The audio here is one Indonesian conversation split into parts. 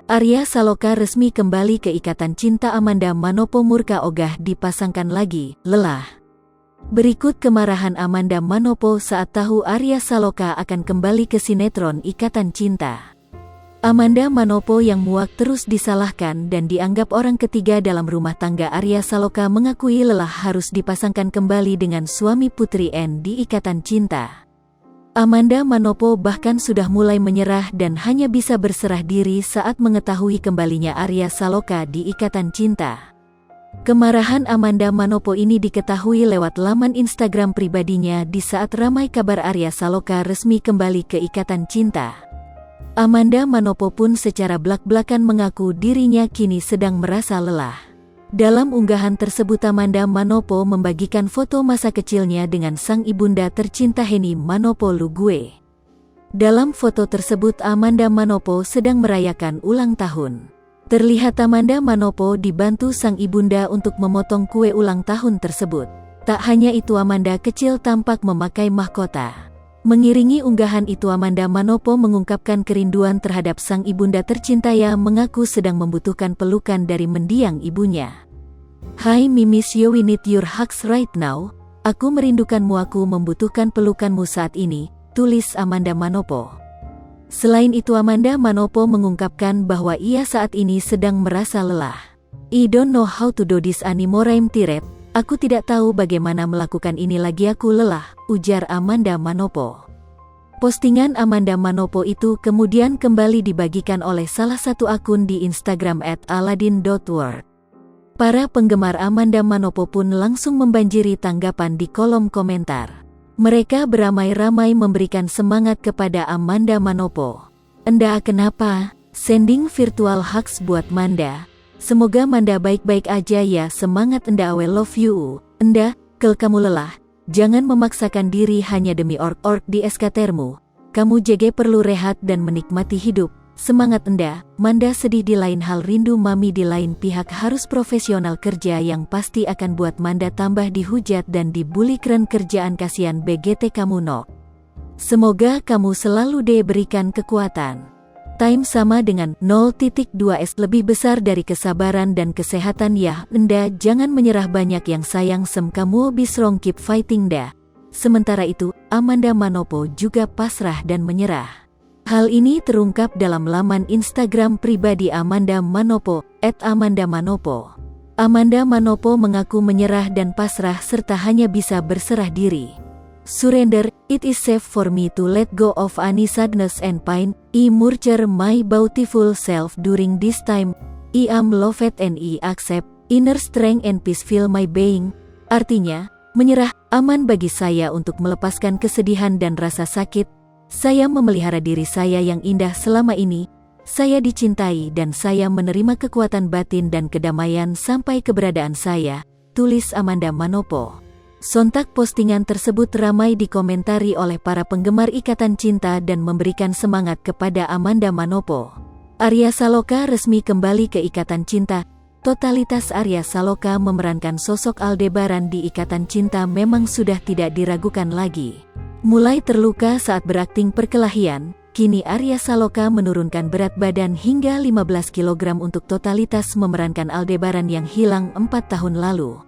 Arya Saloka resmi kembali ke ikatan cinta. Amanda Manopo murka ogah dipasangkan lagi, lelah. Berikut kemarahan Amanda Manopo saat tahu Arya Saloka akan kembali ke sinetron Ikatan Cinta. Amanda Manopo yang muak terus disalahkan dan dianggap orang ketiga dalam rumah tangga Arya Saloka mengakui lelah harus dipasangkan kembali dengan suami Putri N di Ikatan Cinta. Amanda Manopo bahkan sudah mulai menyerah dan hanya bisa berserah diri saat mengetahui kembalinya Arya Saloka di Ikatan Cinta. Kemarahan Amanda Manopo ini diketahui lewat laman Instagram pribadinya di saat ramai kabar Arya Saloka resmi kembali ke Ikatan Cinta. Amanda Manopo pun secara blak-blakan mengaku dirinya kini sedang merasa lelah. Dalam unggahan tersebut Amanda Manopo membagikan foto masa kecilnya dengan sang ibunda tercinta Henny Manopo Lugue. Dalam foto tersebut Amanda Manopo sedang merayakan ulang tahun. Terlihat Amanda Manopo dibantu sang ibunda untuk memotong kue ulang tahun tersebut. Tak hanya itu, Amanda kecil tampak memakai mahkota. Mengiringi unggahan itu Amanda Manopo mengungkapkan kerinduan terhadap sang ibunda tercinta yang mengaku sedang membutuhkan pelukan dari mendiang ibunya. "Hi miss you, we need your hugs right now. Aku merindukanmu, aku membutuhkan pelukanmu saat ini," tulis Amanda Manopo. Selain itu Amanda Manopo mengungkapkan bahwa ia saat ini sedang merasa lelah. "I don't know how to do this anymore, I'm tired. Aku tidak tahu bagaimana melakukan ini lagi, aku lelah," ujar Amanda Manopo. Postingan Amanda Manopo itu kemudian kembali dibagikan oleh salah satu akun di Instagram @aladin.world. Para penggemar Amanda Manopo pun langsung membanjiri tanggapan di kolom komentar. Mereka beramai-ramai memberikan semangat kepada Amanda Manopo. "Enda kenapa? Sending virtual hugs buat Manda. Semoga Manda baik-baik aja ya, semangat Enda, I love you. Enda, kalau kamu lelah, jangan memaksakan diri hanya demi ork-ork di SKTermu. Kamu juga perlu rehat dan menikmati hidup. Semangat Enda." Manda sedih di lain hal, rindu mami di lain pihak, harus profesional kerja yang pasti akan buat Manda tambah dihujat dan dibully keren kerjaan, kasihan BGT kamu nok. Semoga kamu selalu diberikan kekuatan. Time sama dengan 0.2s lebih besar dari kesabaran dan kesehatan ya Enda, jangan menyerah, banyak yang sayang kamu, be strong, keep fighting dah. Sementara itu Amanda Manopo juga pasrah dan menyerah. Hal ini terungkap dalam laman Instagram pribadi Amanda Manopo @amandamanopo. Amanda Manopo mengaku menyerah dan pasrah serta hanya bisa berserah diri. "Surrender, it is safe for me to let go of any sadness and pain. I nurture my beautiful self during this time. I am loved and I accept inner strength and peace fill my being." Artinya, menyerah aman bagi saya untuk melepaskan kesedihan dan rasa sakit. Saya memelihara diri saya yang indah selama ini. Saya dicintai dan saya menerima kekuatan batin dan kedamaian sampai keberadaan saya, tulis Amanda Manopo. Sontak postingan tersebut ramai dikomentari oleh para penggemar Ikatan Cinta dan memberikan semangat kepada Amanda Manopo. Arya Saloka resmi kembali ke Ikatan Cinta. Totalitas Arya Saloka memerankan sosok Aldebaran di Ikatan Cinta memang sudah tidak diragukan lagi. Mulai terluka saat berakting perkelahian, kini Arya Saloka menurunkan berat badan hingga 15 kg untuk totalitas memerankan Aldebaran yang hilang 4 tahun lalu.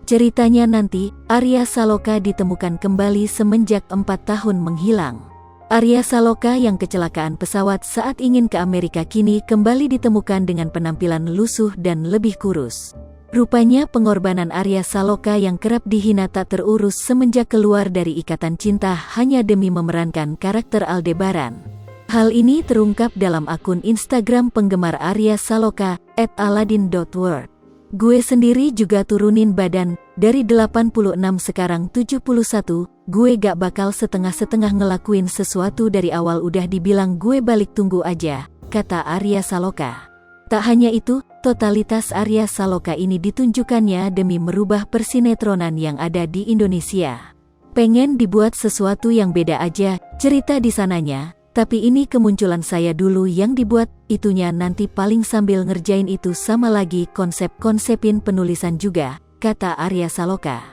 Ceritanya nanti, Arya Saloka ditemukan kembali semenjak 4 tahun menghilang. Arya Saloka yang kecelakaan pesawat saat ingin ke Amerika kini kembali ditemukan dengan penampilan lusuh dan lebih kurus. Rupanya pengorbanan Arya Saloka yang kerap dihina tak terurus semenjak keluar dari Ikatan Cinta hanya demi memerankan karakter Aldebaran. Hal ini terungkap dalam akun Instagram penggemar Arya Saloka @aladin.world. "Gue sendiri juga turunin badan, dari 86 sekarang 71, gue gak bakal setengah-setengah ngelakuin sesuatu dari awal, udah dibilang gue balik, tunggu aja," kata Arya Saloka. Tak hanya itu, totalitas Arya Saloka ini ditunjukkannya demi merubah persinetronan yang ada di Indonesia. "Pengen dibuat sesuatu yang beda aja, cerita di sananya, tapi ini kemunculan saya dulu yang dibuat, itunya nanti paling sambil ngerjain itu sama lagi konsep-konsepin penulisan juga," kata Arya Saloka.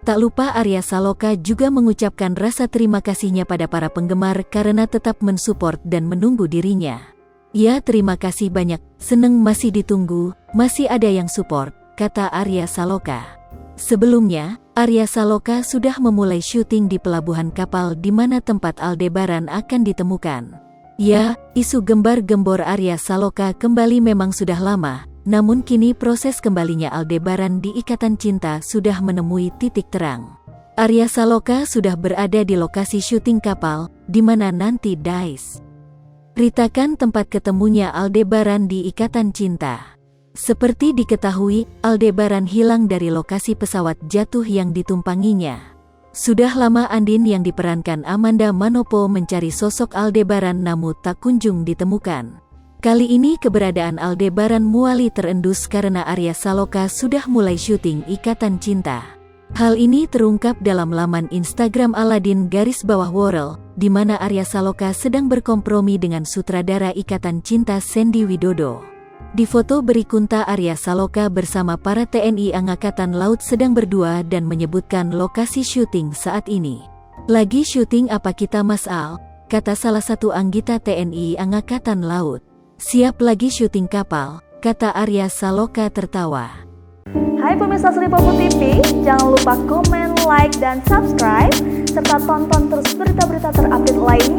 Tak lupa Arya Saloka juga mengucapkan rasa terima kasihnya pada para penggemar karena tetap mensupport dan menunggu dirinya. Ya terima kasih banyak, seneng masih ditunggu, masih ada yang support, kata Arya Saloka. Sebelumnya, Arya Saloka sudah memulai syuting di pelabuhan kapal di mana tempat Aldebaran akan ditemukan. Ya, isu gembar-gembor Arya Saloka kembali memang sudah lama, namun kini proses kembalinya Aldebaran di Ikatan Cinta sudah menemui titik terang. Arya Saloka sudah berada di lokasi syuting kapal, di mana nanti Dice ritakan tempat ketemunya Aldebaran di Ikatan Cinta. Seperti diketahui, Aldebaran hilang dari lokasi pesawat jatuh yang ditumpanginya. Sudah lama Andin yang diperankan Amanda Manopo mencari sosok Aldebaran namun tak kunjung ditemukan. Kali ini keberadaan Aldebaran muali terendus karena Arya Saloka sudah mulai syuting Ikatan Cinta. Hal ini terungkap dalam laman Instagram Aladin_Worrell, di mana Arya Saloka sedang berkompromi dengan sutradara Ikatan Cinta Sandy Widodo. Di foto berikutnya Arya Saloka bersama para TNI Angkatan Laut sedang berdua dan menyebutkan lokasi syuting saat ini. Lagi syuting apa kita Mas Al? Kata salah satu anggota TNI Angkatan Laut. Siap lagi syuting kapal, kata Arya Saloka tertawa. Hai pemirsa Sri Popo TV, jangan lupa komen, like, dan subscribe, serta tonton terus berita-berita terupdate lainnya.